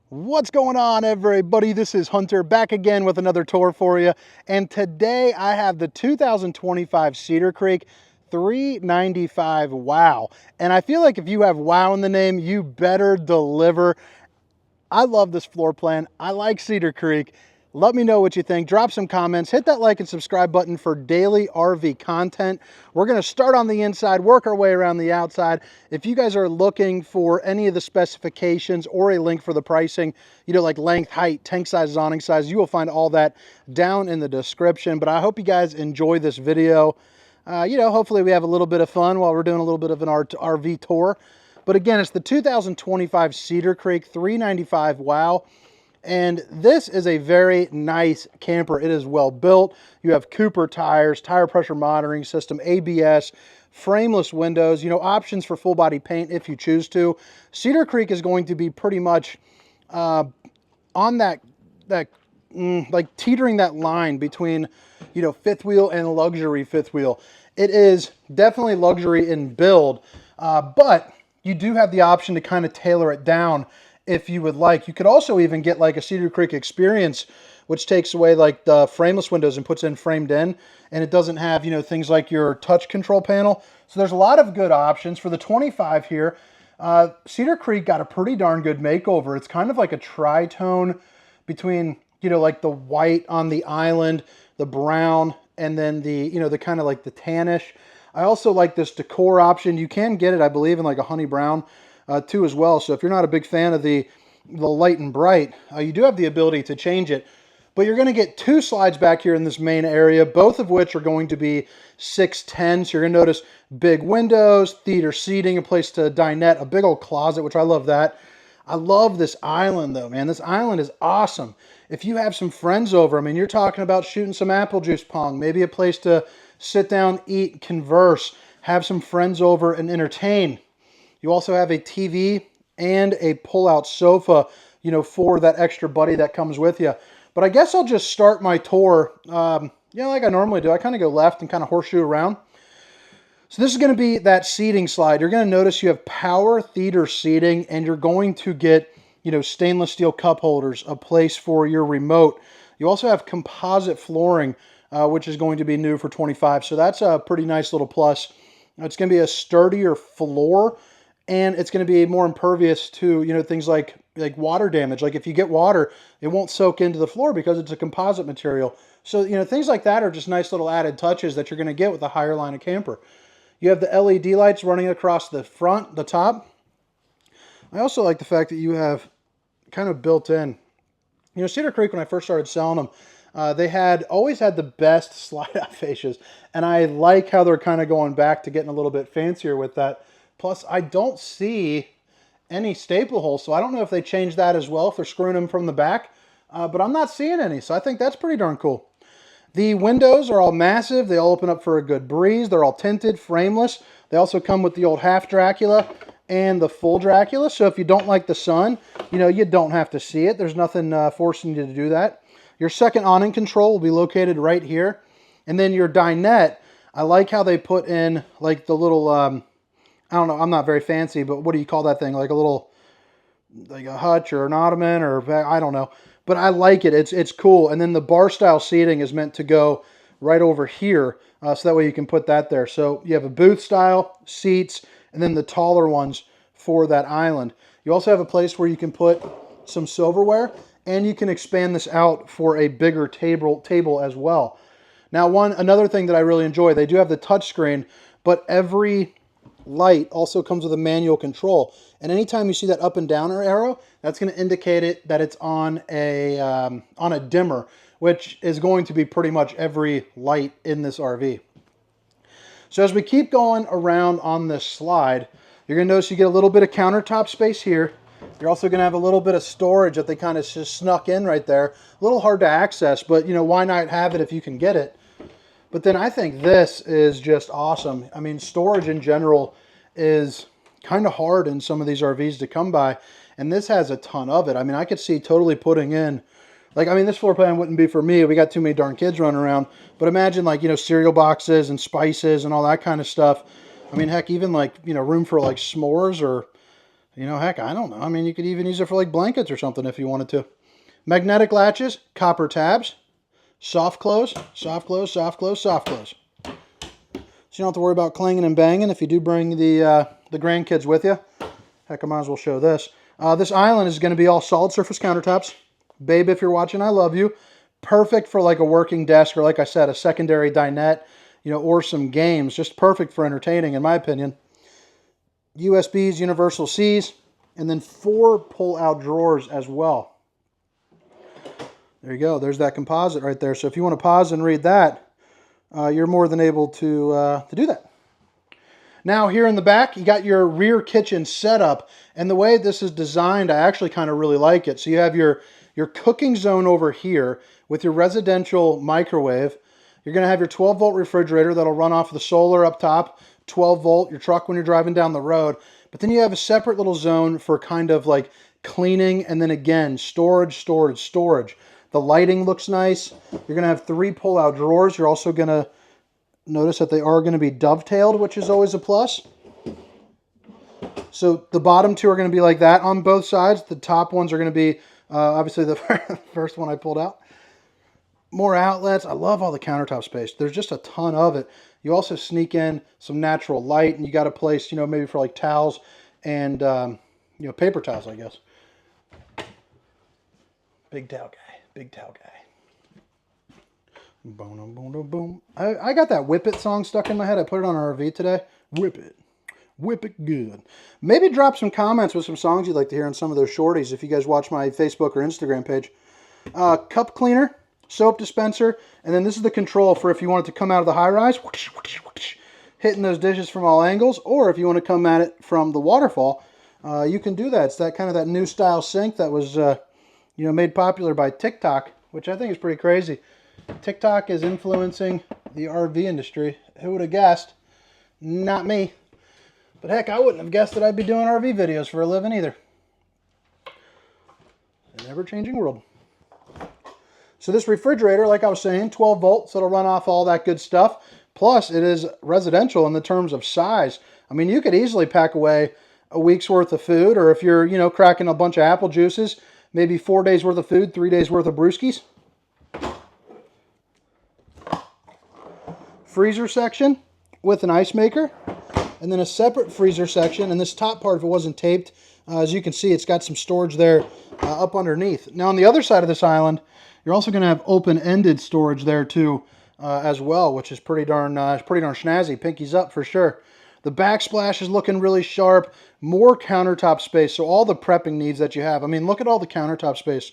What's going on, everybody? This is Hunter back again with another tour for you. And today I have the 2025 Cedar Creek 395 Wow. And I feel like if you have Wow in the name, you better deliver. I love this floor plan. I like Cedar Creek. Let me know what you think. Drop some comments. Hit that like and subscribe button for daily RV content. We're going to start on the inside, work our way around the outside. If you guys are looking for any of the specifications or a link for the pricing, like length, height, tank sizes, awning size, you will find all that down in the description. But I hope you guys enjoy this video. Hopefully we have a little bit of fun while we're doing a little bit of an RV tour. But again, it's the 2025 Cedar Creek 395 Wow. And this is a very nice camper. It is well built. You have Cooper tires, tire pressure monitoring system, ABS, frameless windows, options for full body paint if you choose to. Cedar Creek is going to be pretty much on like teetering that line between, fifth wheel and luxury fifth wheel. It is definitely luxury in build, but you do have the option to kind of tailor it down if you would like. You could also even get like a Cedar Creek Experience, which takes away like the frameless windows and puts in framed in, and it doesn't have, things like your touch control panel. So there's a lot of good options. For the 25 here, Cedar Creek got a pretty darn good makeover. It's kind of like a tri-tone between, like the white on the island, the brown, and then the, the kind of like the tannish. I also like this decor option. You can get it, I believe, in like a honey brown too as well. So if you're not a big fan of the light and bright, you do have the ability to change it. But you're going to get two slides back here in this main area, both of which are going to be 6'10". So you're going to notice big windows, theater seating, a place to dinette, a big old closet, which I love that. I love this island though, man. This island is awesome. If you have some friends over, I mean, you're talking about shooting some apple juice pong, maybe a place to sit down, eat, converse, have some friends over and entertain. You also have a TV and a pull-out sofa, for that extra buddy that comes with you. But I guess I'll just start my tour, like I normally do. I kind of go left and kind of horseshoe around. So this is going to be that seating slide. You're going to notice you have power theater seating, and you're going to get, stainless steel cup holders, a place for your remote. You also have composite flooring, which is going to be new for 25. So that's a pretty nice little plus. It's going to be a sturdier floor, and it's going to be more impervious to, things like water damage. Like if you get water, it won't soak into the floor because it's a composite material. So, things like that are just nice little added touches that you're going to get with a higher line of camper. You have the LED lights running across the front, the top. I also like the fact that you have kind of built in, Cedar Creek, when I first started selling them, they always had the best slide out fascias. And I like how they're kind of going back to getting a little bit fancier with that. Plus, I don't see any staple holes, so I don't know if they changed that as well, if they're screwing them from the back, but I'm not seeing any, so I think that's pretty darn cool. The windows are all massive. They all open up for a good breeze. They're all tinted, frameless. They also come with the old half Dracula and the full Dracula, so if you don't like the sun, you don't have to see it. There's nothing forcing you to do that. Your second awning control will be located right here, and then your dinette, I like how they put in like the little, I don't know, I'm not very fancy, but what do you call that thing? Like a little, like a hutch or an ottoman, or I don't know. But I like it. It's cool. And then the bar style seating is meant to go right over here. So that way you can put that there. So you have a booth style seats, and then the taller ones for that island. You also have a place where you can put some silverware, and you can expand this out for a bigger table as well. Now, another thing that I really enjoy, they do have the touch screen, but every light also comes with a manual control, and anytime you see that up and down arrow, that's going to indicate that it's on a dimmer, which is going to be pretty much every light in this RV. So as we keep going around on this slide, you're going to notice you get a little bit of countertop space here. You're also going to have a little bit of storage that they kind of just snuck in right there. A little hard to access, but why not have it if you can get it? But then I think this is just awesome. I mean, storage in general is kind of hard in some of these RVs to come by, and this has a ton of it. I mean, I could see totally putting in, this floor plan wouldn't be for me. We got too many darn kids running around. But imagine cereal boxes and spices and all that kind of stuff. I mean, heck, even room for s'mores or You know, heck, I don't know. I mean, you could even use it for like blankets or something if you wanted to. Magnetic latches, copper tabs, soft close, soft close, soft close, soft close. So you don't have to worry about clanging and banging if you do bring the grandkids with you. Heck, I might as well show this. This island is going to be all solid surface countertops. Babe, if you're watching, I love you. Perfect for like a working desk or, like I said, a secondary dinette, you know, or some games. Just perfect for entertaining, in my opinion. USBs, universal Cs, and then 4 pull-out drawers as well. There you go. There's that composite right there. So if you want to pause and read that, you're more than able to do that. Now here in the back, you got your rear kitchen setup, and the way this is designed, I actually kind of really like it. So you have your cooking zone over here with your residential microwave. You're going to have your 12-volt refrigerator that'll run off the solar up top, 12-volt, your truck when you're driving down the road. But then you have a separate little zone for kind of like cleaning, and then again, storage, storage, storage. The lighting looks nice. You're going to have 3 pull-out drawers. You're also going to notice that they are going to be dovetailed, which is always a plus. So the bottom 2 are going to be like that on both sides. The top ones are going to be, obviously, the first one I pulled out. More outlets. I love all the countertop space. There's just a ton of it. You also sneak in some natural light, and you got a place, you know, maybe for like towels and, you know, paper towels, I guess. Big towel guy. Big towel guy. Boom, boom, boom, boom. I got that Whip It song stuck in my head. I put it on our RV today. Whip it. Whip it good. Maybe drop some comments with some songs you'd like to hear on some of those shorties if you guys watch my Facebook or Instagram page. Cup cleaner, soap dispenser, and then this is the control for if you want it to come out of the high-rise, whoosh, whoosh, whoosh, hitting those dishes from all angles, or if you want to come at it from the waterfall, you can do that. It's that kind of that new style sink that was you know, made popular by TikTok, which I think is pretty crazy. TikTok is influencing the RV industry. Who would have guessed? Not me. But heck, I wouldn't have guessed that I'd be doing RV videos for a living either. An ever-changing world. So this refrigerator, like I was saying, 12 volts, so it'll run off all that good stuff. Plus, it is residential in the terms of size. I mean, you could easily pack away a week's worth of food, or if you're, you know, cracking a bunch of apple juices, maybe 4 days worth of food, 3 days worth of brewskis. Freezer section with an ice maker, and then a separate freezer section, and this top part, if it wasn't taped, as you can see, it's got some storage there up underneath. Now on the other side of this island, you're also going to have open-ended storage there too as well, which is pretty darn snazzy. Pinkies up for sure. The backsplash is looking really sharp. More countertop space, so all the prepping needs that you have. I mean, look at all the countertop space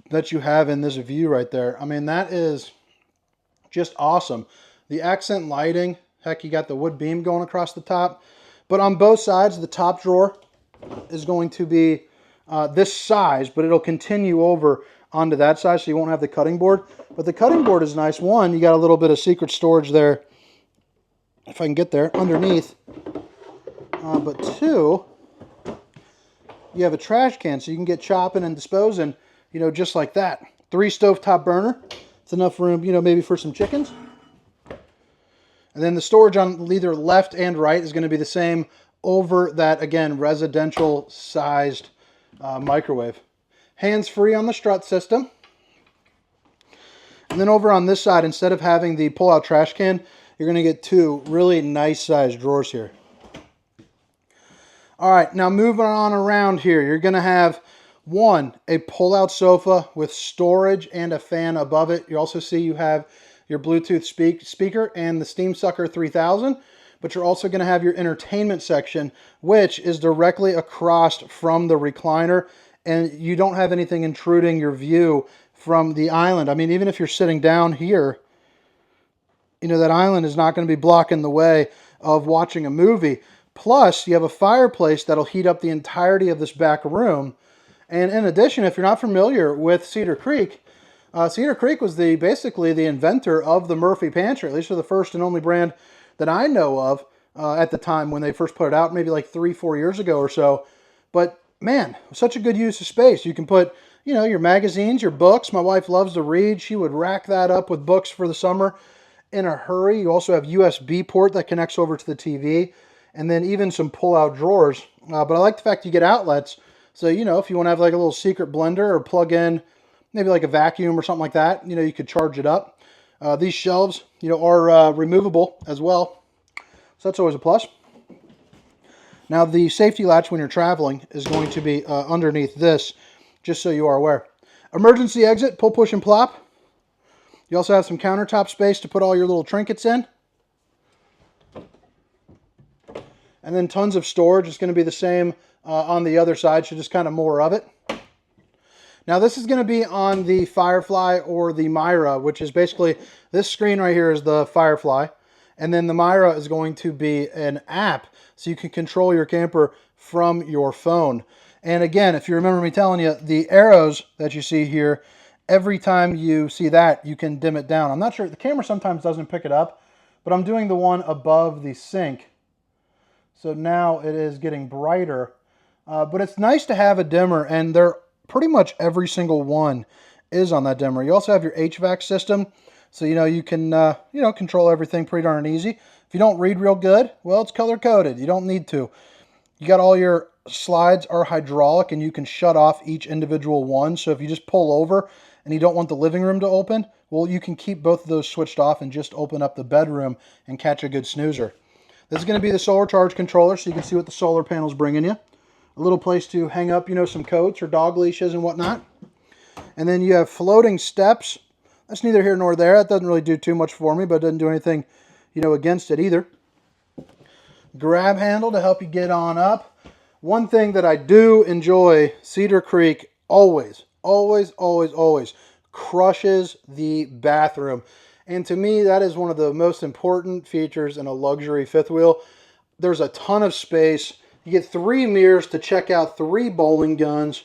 that you have in this view right there. I mean, that is just awesome. The accent lighting, heck, you got the wood beam going across the top. But on both sides, the top drawer is going to be this size, but it'll continue over onto that side, so you won't have the cutting board. But the cutting board is nice. One, you got a little bit of secret storage there, if I can get there, underneath. But two, you have a trash can, so you can get chopping and disposing, you know, just like that. 3 stovetop burner. It's enough room, you know, maybe for some chickens. And then the storage on either left and right is going to be the same over that, again, residential sized microwave. Hands-free on the strut system. And then over on this side, instead of having the pull-out trash can, you're going to get 2 really nice sized drawers here. All right, now moving on around here, you're going to have, 1, a pull-out sofa with storage and a fan above it. You also see you have your Bluetooth speaker and the Steam Sucker 3000, but you're also going to have your entertainment section, which is directly across from the recliner, and you don't have anything intruding your view from the island. I mean, even if you're sitting down here, you know, that island is not going to be blocking the way of watching a movie. Plus, you have a fireplace that'll heat up the entirety of this back room. And in addition, if you're not familiar with Cedar Creek, Cedar Creek was basically the inventor of the Murphy Pantry, at least for the first and only brand that I know of at the time when they first put it out, maybe like 3-4 years ago or so. But man, such a good use of space. You can put, you know, your magazines, your books. My wife loves to read. She would rack that up with books for the summer in a hurry. You also have USB port that connects over to the TV, and then even some pull-out drawers But I like the fact you get outlets. So, you know, if you want to have like a little secret blender or plug in maybe like a vacuum or something like that, you know, you could charge it up. These shelves, you know, are removable as well. So that's always a plus. Now the safety latch when you're traveling is going to be underneath this, just so you are aware. Emergency exit, pull, push, and plop. You also have some countertop space to put all your little trinkets in. And then tons of storage. It's going to be the same on the other side, so just kind of more of it. Now this is going to be on the Firefly or the Myra, which is basically, this screen right here is the Firefly. And then the Myra is going to be an app, so you can control your camper from your phone. And again, if you remember me telling you, the arrows that you see here, every time you see that, you can dim it down. I'm not sure, the camera sometimes doesn't pick it up, but I'm doing the one above the sink. So now it is getting brighter. But it's nice to have a dimmer, and they're pretty much every single one is on that dimmer. You also have your HVAC system, so you know you can control everything pretty darn easy. If you don't read real good, well, it's color coded. You don't need to. You got all your slides are hydraulic, and you can shut off each individual one. So if you just pull over and you don't want the living room to open, well, you can keep both of those switched off and just open up the bedroom and catch a good snoozer. This is going to be the solar charge controller, so you can see what the solar panel's bringing you. A little place to hang up, you know, some coats or dog leashes and whatnot. And then you have floating steps. That's neither here nor there. That doesn't really do too much for me, but it doesn't do anything, you know, against it either. Grab handle to help you get on up. One thing that I do enjoy, Cedar Creek always crushes the bathroom. And to me, that is one of the most important features in a luxury fifth wheel. There's a ton of space. You get 3 mirrors to check out 3 bowling guns.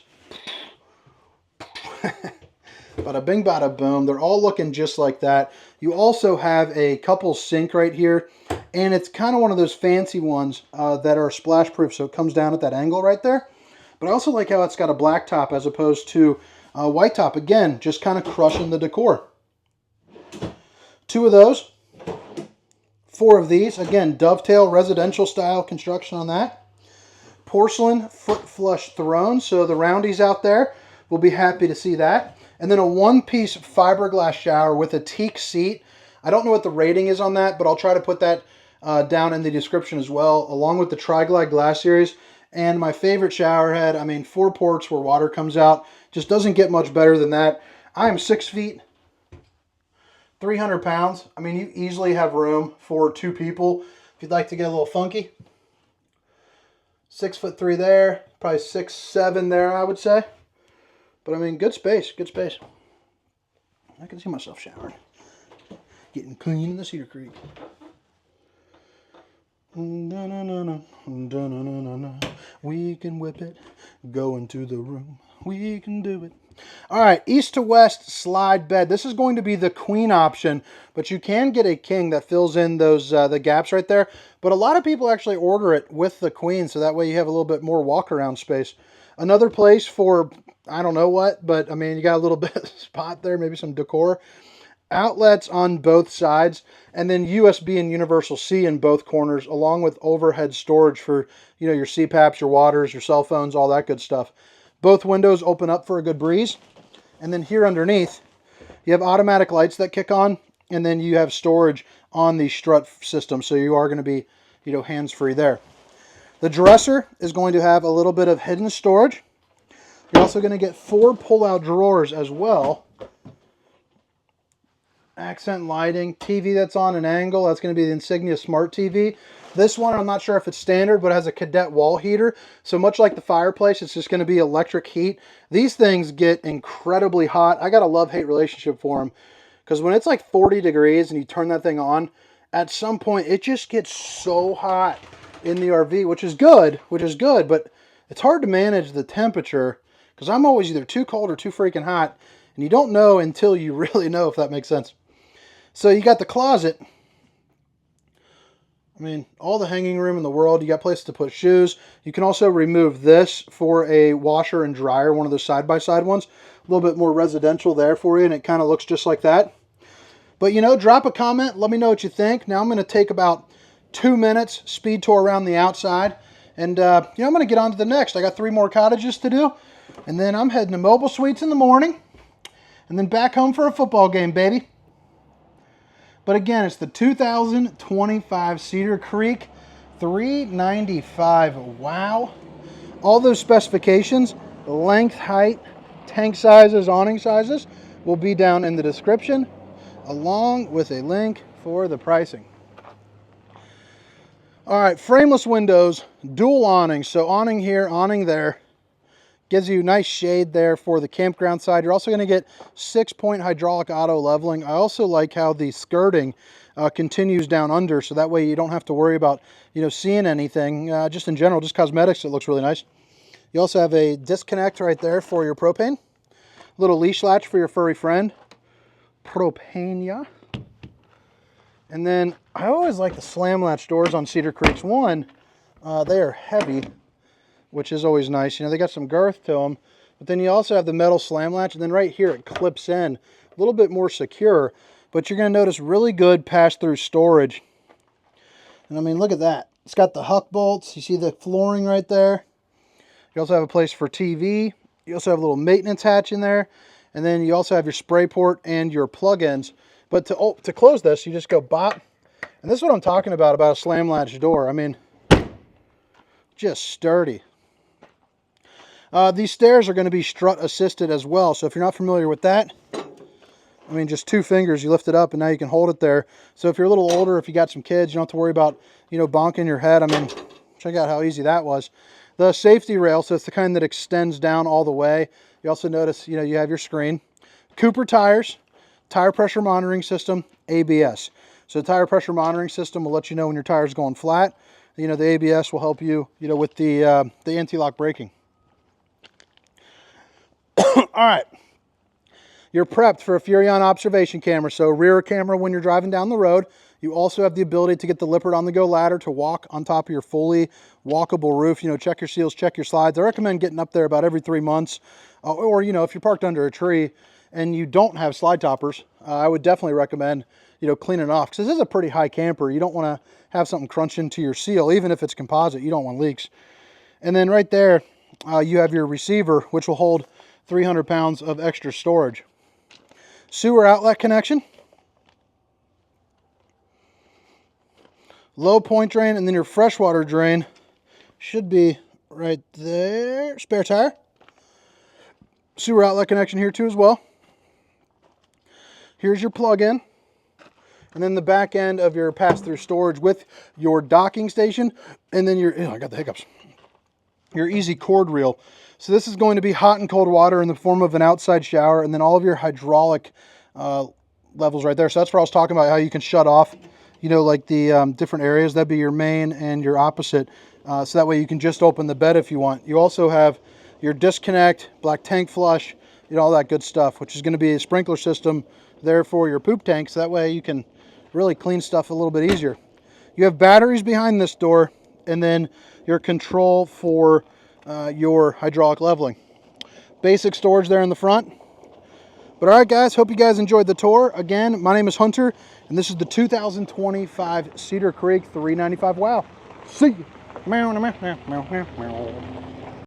Bada bing, bada boom. They're all looking just like that. You also have a couple sink right here. And it's kind of one of those fancy ones that are splash proof. So it comes down at that angle right there. But I also like how it's got a black top as opposed to a white top. Again, just kind of crushing the decor. 2 of those, 4 of these. Again, dovetail residential style construction on that. Porcelain foot flush throne. So the roundies out there will be happy to see that. And then a 1-piece fiberglass shower with a teak seat. I don't know what the rating is on that, but I'll try to put that down in the description as well, along with the Tri-Glide glass series. And my favorite shower head, I mean, 4 ports where water comes out. Just doesn't get much better than that. I am 6 feet. 300 pounds. I mean, you easily have room for 2 people. If you'd like to get a little funky. 6'3" there. Probably 6'7" there, I would say. But I mean, good space. Good space. I can see myself showering. Getting clean in the Cedar Creek. We can whip it. Go into the room. We can do it. All right, east to west slide bed. This is going to be the queen option, but you can get a king that fills in those the gaps right there. But a lot of people actually order it with the queen, so that way you have a little bit more walk around space. Another place for, I don't know what, but I mean, you got a little bit of spot there, maybe some decor. Outlets on both sides, and then USB and universal C in both corners, along with overhead storage for, you know, your CPAPs, your waters, your cell phones, all that good stuff. Both windows open up for a good breeze. And then here underneath, you have automatic lights that kick on, and then you have storage on the strut system, so you are going to be, you know, hands-free there. The dresser is going to have a little bit of hidden storage. You're also going to get 4 pull-out drawers as well. Accent lighting, TV that's on an angle. That's going to be the Insignia Smart TV. This one, I'm not sure if it's standard, but it has a cadet wall heater. So much like the fireplace, it's just going to be electric heat. These things get incredibly hot. I got a love-hate relationship for them. Because when it's like 40 degrees and you turn that thing on, at some point it just gets so hot in the RV, which is good, but it's hard to manage the temperature because I'm always either too cold or too freaking hot. And you don't know until you really know, if that makes sense. So you got the closet. I mean, all the hanging room in the world. You got places to put shoes. You can also remove this for a washer and dryer, one of those side-by-side ones. A little bit more residential there for you, and it kind of looks just like that. But, you know, drop a comment. Let me know what you think. Now I'm going to take about 2 minutes, speed tour around the outside, And, you know, I'm going to get on to the next. I got 3 more cottages to do. And then I'm heading to Mobile Suites in the morning. And then back home for a football game, baby. But again, it's the 2025 Cedar Creek $395. Wow. All those specifications, length, height, tank sizes, awning sizes, will be down in the description, along with a link for the pricing. All right, frameless windows, dual awnings. So awning here, awning there. Gives you nice shade there for the campground side. You're also going to get 6-point hydraulic auto leveling. I also like how the skirting continues down under, so that way you don't have to worry about, you know, seeing anything. Just in general, just cosmetics, it looks really nice. You also have a disconnect right there for your propane. Little leash latch for your furry friend. Propania. And then I always like the slam latch doors on Cedar Creeks. One, they are heavy, which is always nice. You know, they got some girth to them. But then you also have the metal slam latch, and then right here it clips in. A little bit more secure, but you're going to notice really good pass-through storage. And I mean, look at that. It's got the huck bolts. You see the flooring right there. You also have a place for TV. You also have a little maintenance hatch in there. And then you also have your spray port and your plug-ins. But to close this, you just go bop. And this is what I'm talking about a slam latch door. I mean, just sturdy. These stairs are going to be strut assisted as well. So if you're not familiar with that, I mean, just 2 fingers, you lift it up and now you can hold it there. So if you're a little older, if you got some kids, you don't have to worry about, you know, bonking your head. I mean, check out how easy that was. The safety rail, so it's the kind that extends down all the way. You also notice, you know, you have your screen. Cooper tires, tire pressure monitoring system, ABS. So the tire pressure monitoring system will let you know when your tire's going flat. You know, the ABS will help you, you know, with the anti-lock braking. All right. You're prepped for a Furrion observation camera. So rear camera when you're driving down the road. You also have the ability to get the Lippert on-the-go ladder to walk on top of your fully walkable roof. You know, check your seals, check your slides. I recommend getting up there about every 3 months. Or, you know, if you're parked under a tree and you don't have slide toppers, I would definitely recommend, you know, cleaning it off. Because this is a pretty high camper. You don't want to have something crunch into your seal. Even if it's composite, you don't want leaks. And then right there, you have your receiver, which will hold 300 pounds of extra storage. Sewer outlet connection. Low point drain, and then your freshwater drain should be right there. Spare tire. Sewer outlet connection here too as well. Here's your plug-in. And then the back end of your pass-through storage with your docking station. And then your, I got the hiccups. Your easy cord reel. So this is going to be hot and cold water in the form of an outside shower. And then all of your hydraulic levels right there. So that's where I was talking about how you can shut off, you know, like the different areas. That'd be your main and your opposite. So that way you can just open the bed if you want. You also have your disconnect, black tank flush, you know, all that good stuff, which is going to be a sprinkler system there for your poop tank. So that way you can really clean stuff a little bit easier. You have batteries behind this door, and then your control for your hydraulic leveling. Basic storage there in the front. But all right, guys, hope you guys enjoyed the tour. Again, my name is Hunter, and this is the 2025 Cedar Creek $395. Wow. See you.